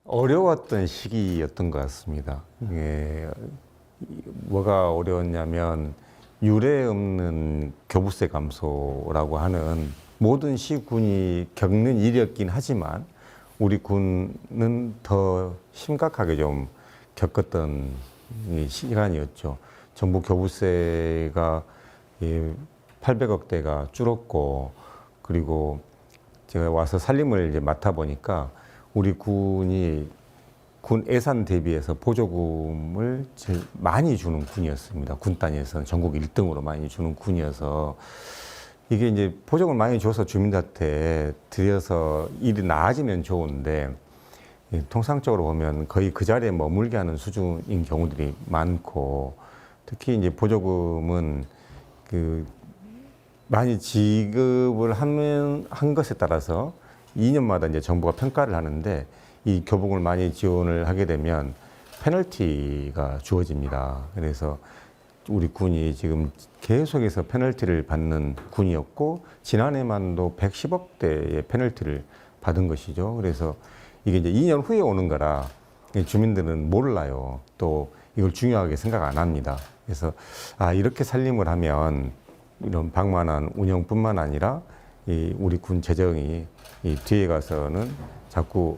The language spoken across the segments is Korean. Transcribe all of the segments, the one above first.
어려웠던 시기였던 것 같습니다. 이게 뭐가 어려웠냐면 유례 없는 교부세 감소라고 하는 모든 시군이 겪는 일이었긴 하지만 우리 군은 더 심각하게 좀 겪었던 시간이었죠. 정부 교부세가 800억대가 줄었고, 그리고 제가 와서 살림을 이제 맡아 보니까 우리 군이 군 예산 대비해서 보조금을 제일 많이 주는 군이었습니다. 군 단위에서는 전국 1등으로 많이 주는 군이어서 이게 이제 보조금을 많이 줘서 주민들한테 드려서 일이 나아지면 좋은데 통상적으로 보면 거의 그 자리에 머물게 하는 수준인 경우들이 많고, 특히 이제 보조금은 그 많이 지급을 한 것에 따라서 2년마다 이제 정부가 평가를 하는데, 이 교복을 많이 지원을 하게 되면 페널티가 주어집니다. 그래서 우리 군이 지금 계속해서 페널티를 받는 군이었고, 지난해만도 110억대의 페널티를 받은 것이죠. 그래서 이게 이제 2년 후에 오는 거라 주민들은 몰라요. 또 이걸 중요하게 생각 안 합니다. 그래서 이렇게 살림을 하면 이런 방만한 운영뿐만 아니라 우리 군 재정이 뒤에 가서는 자꾸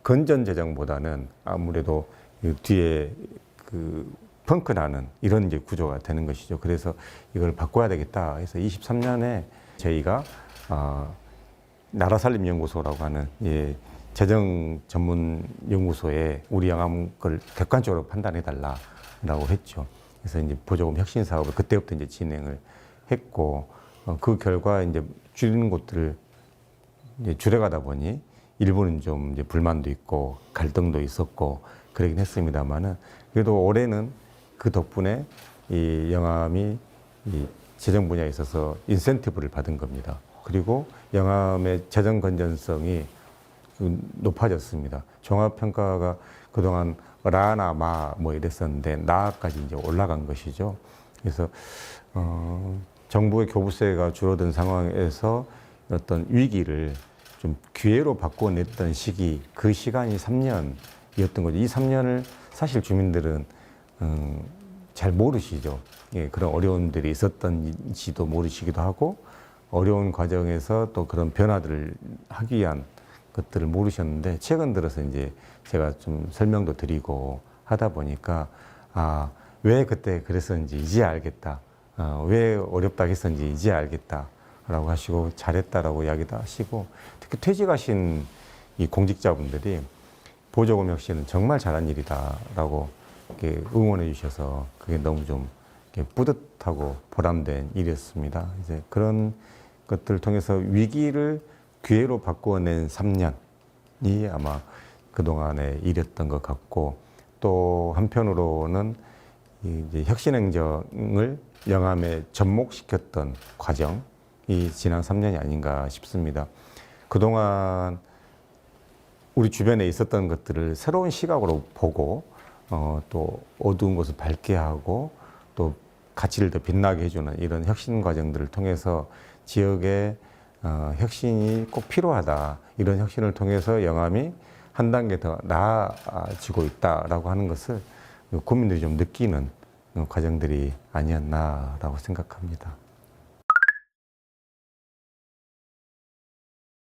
건전 재정보다는 아무래도 뒤에 그 펑크나는 이런 이제 구조가 되는 것이죠. 그래서 이걸 바꿔야 되겠다 해서 23년에 저희가 나라살림연구소라고 하는 재정 전문 연구소에 우리 영암을 객관적으로 판단해 달라라고 했죠. 그래서 이제 보조금 혁신 사업을 그때부터 이제 진행을 했고, 그 결과 이제 줄이는 곳들을 이제 줄여가다 보니 일부는 좀 이제 불만도 있고 갈등도 있었고 그러긴 했습니다만은, 그래도 올해는 그 덕분에 이 영암이 이 재정 분야에 있어서 인센티브를 받은 겁니다. 그리고 영암의 재정 건전성이 높아졌습니다. 종합평가가 그동안 라나 마 뭐 이랬었는데 나까지 이제 올라간 것이죠. 그래서 정부의 교부세가 줄어든 상황에서 어떤 위기를 좀 기회로 바꿔냈던 시기, 그 시간이 3년이었던 거죠. 이 3년을 사실 주민들은 잘 모르시죠. 그런 어려움들이 있었던지도 모르시기도 하고, 어려운 과정에서 또 그런 변화들을 하기 위한 것들을 모르셨는데, 최근 들어서 이제 제가 좀 설명도 드리고 하다 보니까 왜 그때 그랬었는지 이제 알겠다. 왜 어렵다고 했었는지 이제 알겠다. 라고 하시고 잘했다라고 이야기도 하시고, 특히 퇴직하신 이 공직자분들이 보조금 혁신은 정말 잘한 일이다라고 이렇게 응원해 주셔서 그게 너무 좀 뿌듯하고 보람된 일이었습니다. 이제 그런 것들을 통해서 위기를 기회로 바꾸어낸 3년이 아마 그동안의 일이었던 것 같고, 또 한편으로는 이제 혁신행정을 영암에 접목시켰던 과정이 지난 3년이 아닌가 싶습니다. 그동안 우리 주변에 있었던 것들을 새로운 시각으로 보고, 또 어두운 것을 밝게 하고, 또 가치를 더 빛나게 해주는 이런 혁신 과정들을 통해서 지역에 혁신이 꼭 필요하다. 이런 혁신을 통해서 영암이 한 단계 더 나아지고 있다라고 하는 것을 국민들이 좀 느끼는 과정들이 아니었나라고 생각합니다.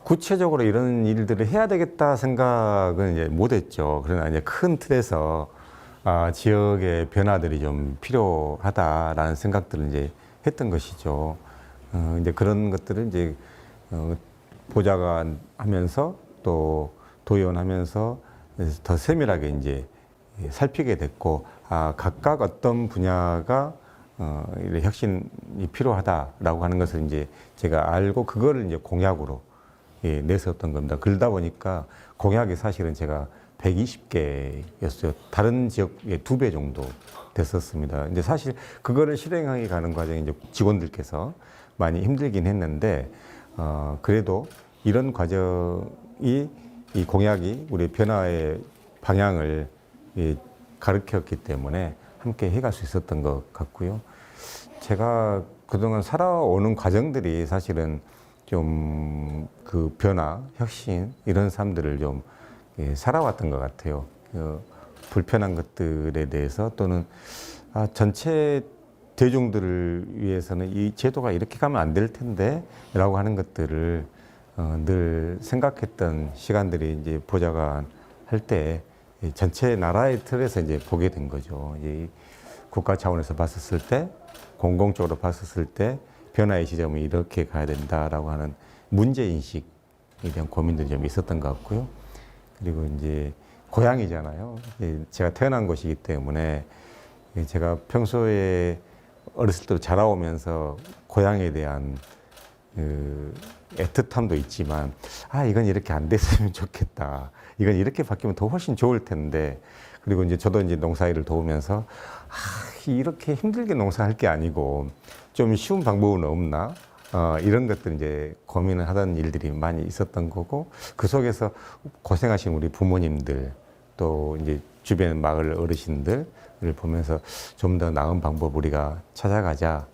구체적으로 이런 일들을 해야 되겠다 생각은 이제 못했죠. 그러나 이제 큰 틀에서 지역의 변화들이 좀 필요하다라는 생각들을 이제 했던 것이죠. 이제 그런 것들을 이제 보좌관 하면서 또 도의원하면서 더 세밀하게 이제 살피게 됐고, 각각 어떤 분야가 혁신이 필요하다라고 하는 것을 이제 제가 알고 그거를 이제 공약으로 내세웠던 겁니다. 그러다 보니까 공약이 사실은 제가 120개였어요. 다른 지역의 2배 정도 됐었습니다. 이제 사실 그거를 실행하게 가는 과정에 이제 직원들께서 많이 힘들긴 했는데, 그래도 이런 과정이 이 공약이 우리 변화의 방향을 가르쳤기 때문에 함께 해갈 수 있었던 것 같고요. 제가 그동안 살아오는 과정들이 사실은 좀 그 변화, 혁신 이런 삶들을 좀 살아왔던 것 같아요. 불편한 것들에 대해서 또는 전체 대중들을 위해서는 이 제도가 이렇게 가면 안 될 텐데 라고 하는 것들을 늘 생각했던 시간들이 이제 보좌관 할 때 전체 나라의 틀에서 이제 보게 된 거죠. 이제 국가 차원에서 봤었을 때, 공공적으로 봤었을 때 변화의 지점이 이렇게 가야 된다라고 하는 문제인식에 대한 고민도 좀 있었던 것 같고요. 그리고 이제 고향이잖아요. 제가 태어난 곳이기 때문에 제가 평소에 어렸을 때 자라오면서 고향에 대한 그 애틋함도 있지만, 이건 이렇게 안 됐으면 좋겠다. 이건 이렇게 바뀌면 더 훨씬 좋을 텐데. 그리고 이제 저도 이제 농사일을 도우면서, 이렇게 힘들게 농사할 게 아니고, 좀 쉬운 방법은 없나? 이런 것들 이제 고민을 하던 일들이 많이 있었던 거고, 그 속에서 고생하신 우리 부모님들, 또 이제 주변 마을 어르신들을 보면서 좀 더 나은 방법 우리가 찾아가자.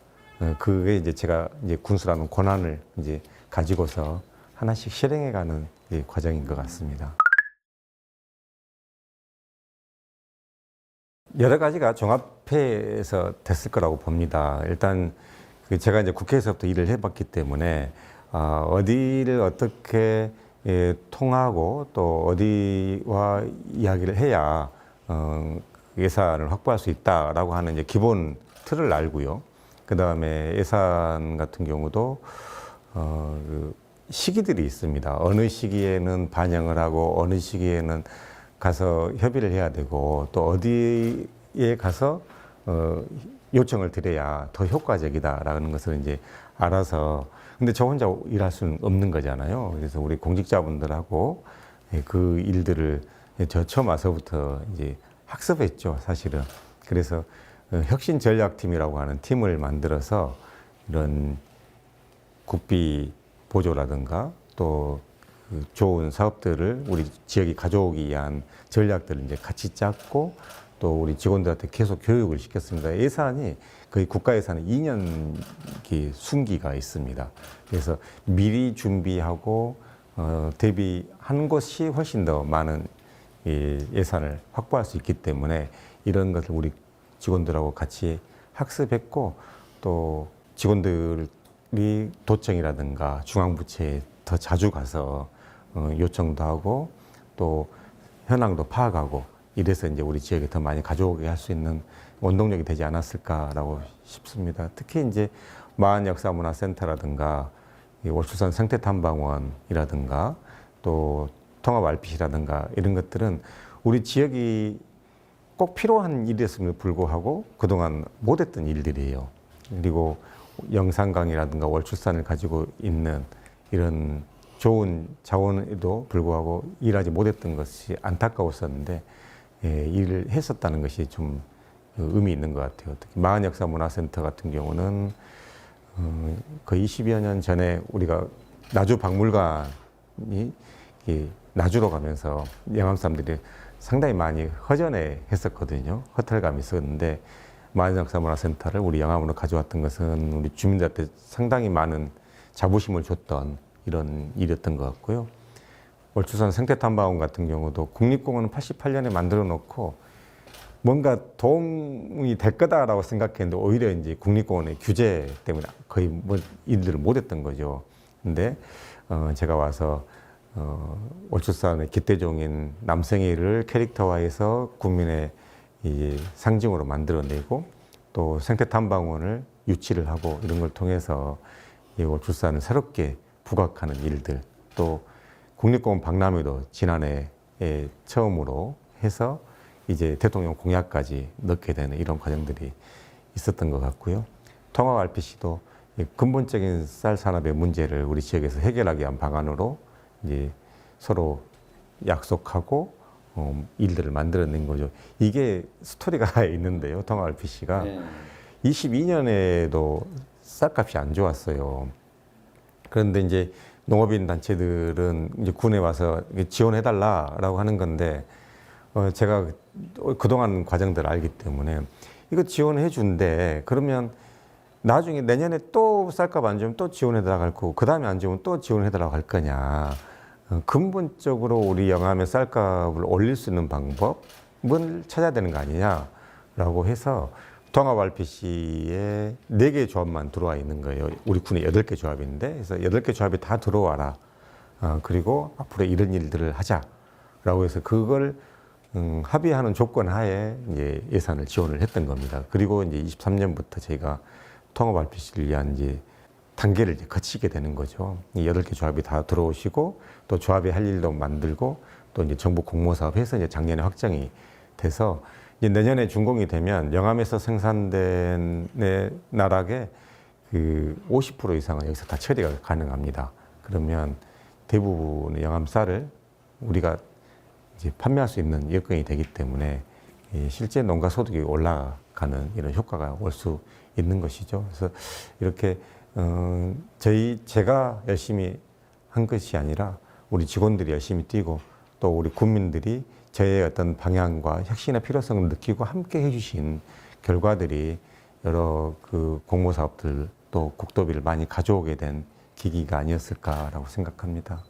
그게 이제 제가 이제 군수라는 권한을 이제 가지고서 하나씩 실행해가는 과정인 것 같습니다. 여러 가지가 종합해서 됐을 거라고 봅니다. 일단 제가 이제 국회에서부터 일을 해봤기 때문에 어디를 어떻게 통하고 또 어디와 이야기를 해야 예산을 확보할 수 있다라고 하는 이제 기본 틀을 알고요. 그 다음에 예산 같은 경우도 그 시기들이 있습니다. 어느 시기에는 반영을 하고 어느 시기에는 가서 협의를 해야 되고 또 어디에 가서 요청을 드려야 더 효과적이다라는 것을 이제 알아서, 근데 저 혼자 일할 수는 없는 거잖아요. 그래서 우리 공직자분들하고 그 일들을 저 처음 와서부터 이제 학습했죠, 사실은. 그래서 혁신 전략팀이라고 하는 팀을 만들어서 이런 국비 보조라든가 또 좋은 사업들을 우리 지역이 가져오기 위한 전략들을 이제 같이 짰고 또 우리 직원들한테 계속 교육을 시켰습니다. 예산이 거의 국가 예산은 2년 순기가 있습니다. 그래서 미리 준비하고 대비한 것이 훨씬 더 많은 예산을 확보할 수 있기 때문에 이런 것을 우리 직원들하고 같이 학습했고 또 직원들이 도청이라든가 중앙부처에 더 자주 가서 요청도 하고 또 현황도 파악하고 이래서 이제 우리 지역에 더 많이 가져오게 할 수 있는 원동력이 되지 않았을까라고 싶습니다. 특히 이제 마흔역사문화센터라든가 월수산 생태탐방원이라든가 또 통합 RPC라든가 이런 것들은 우리 지역이 꼭 필요한 일이었음에도 불구하고 그동안 못했던 일들이에요. 그리고 영산강이라든가 월출산을 가지고 있는 이런 좋은 자원에도 불구하고 일하지 못했던 것이 안타까웠었는데 일을 했었다는 것이 좀 의미 있는 것 같아요. 특히 마흔역사문화센터 같은 경우는 거의 20여 년 전에 우리가 나주 박물관이 나주로 가면서 영암 사람들이 상당히 많이 허전해 했었거든요. 허탈감이 있었는데 마흔역사문화센터를 우리 영암으로 가져왔던 것은 우리 주민들한테 상당히 많은 자부심을 줬던 이런 일이었던 것 같고요. 월추산 생태탐방원 같은 경우도 국립공원은 88년에 만들어 놓고 뭔가 도움이 될 거다라고 생각했는데 오히려 이제 국립공원의 규제 때문에 거의 뭐 일들을 못 했던 거죠. 근데 제가 와서 월추산의 기대종인 남생이를 캐릭터화해서 국민의 이제 상징으로 만들어내고 또 생태탐방원을 유치를 하고 이런 걸 통해서 이 월추산을 새롭게 부각하는 일들, 또 국립공원 박람회도 지난해 처음으로 해서 이제 대통령 공약까지 넣게 되는 이런 과정들이 있었던 것 같고요. 통합 RPC도 근본적인 쌀 산업의 문제를 우리 지역에서 해결하기 위한 방안으로 이제 서로 약속하고 일들을 만들어낸 거죠. 이게 스토리가 있는데요. 통합 RPC가 22년에도 쌀값이 안 좋았어요. 그런데 이제 농업인 단체들은 이제 군에 와서 지원해달라라고 하는 건데 제가 그동안 과정들을 알기 때문에 이거 지원해 준대. 그러면 나중에 내년에 또 쌀값 안 좋으면 또 지원해 달라고 할 거고 그 다음에 안 좋으면 또 지원해 달라고 할 거냐. 근본적으로 우리 영암의 쌀값을 올릴 수 있는 방법을 찾아야 되는 거 아니냐라고 해서 통합 RPC에 4개 조합만 들어와 있는 거예요. 우리 군에 8개 조합인데, 그래서 8개 조합이 다 들어와라. 그리고 앞으로 이런 일들을 하자라고 해서 그걸 합의하는 조건 하에 이제 예산을 지원을 했던 겁니다. 그리고 이제 23년부터 저희가 통합 RPC를 위한 이제 단계를 이제 거치게 되는 거죠. 이 8개 조합이 다 들어오시고 또 조합이 할 일도 만들고 또 이제 정부 공모 사업해서 이제 작년에 확정이 돼서 이제 내년에 준공이 되면 영암에서 생산된 나락의 그 50% 이상은 여기서 다 처리가 가능합니다. 그러면 대부분의 영암 쌀을 우리가 이제 판매할 수 있는 여건이 되기 때문에 실제 농가 소득이 올라가는 이런 효과가 올 수 있는 것이죠. 그래서 이렇게 제가 열심히 한 것이 아니라 우리 직원들이 열심히 뛰고 또 우리 국민들이 저의 어떤 방향과 혁신의 필요성을 느끼고 함께 해주신 결과들이 여러 그 공모 사업들 또 국도비를 많이 가져오게 된 계기가 아니었을까라고 생각합니다.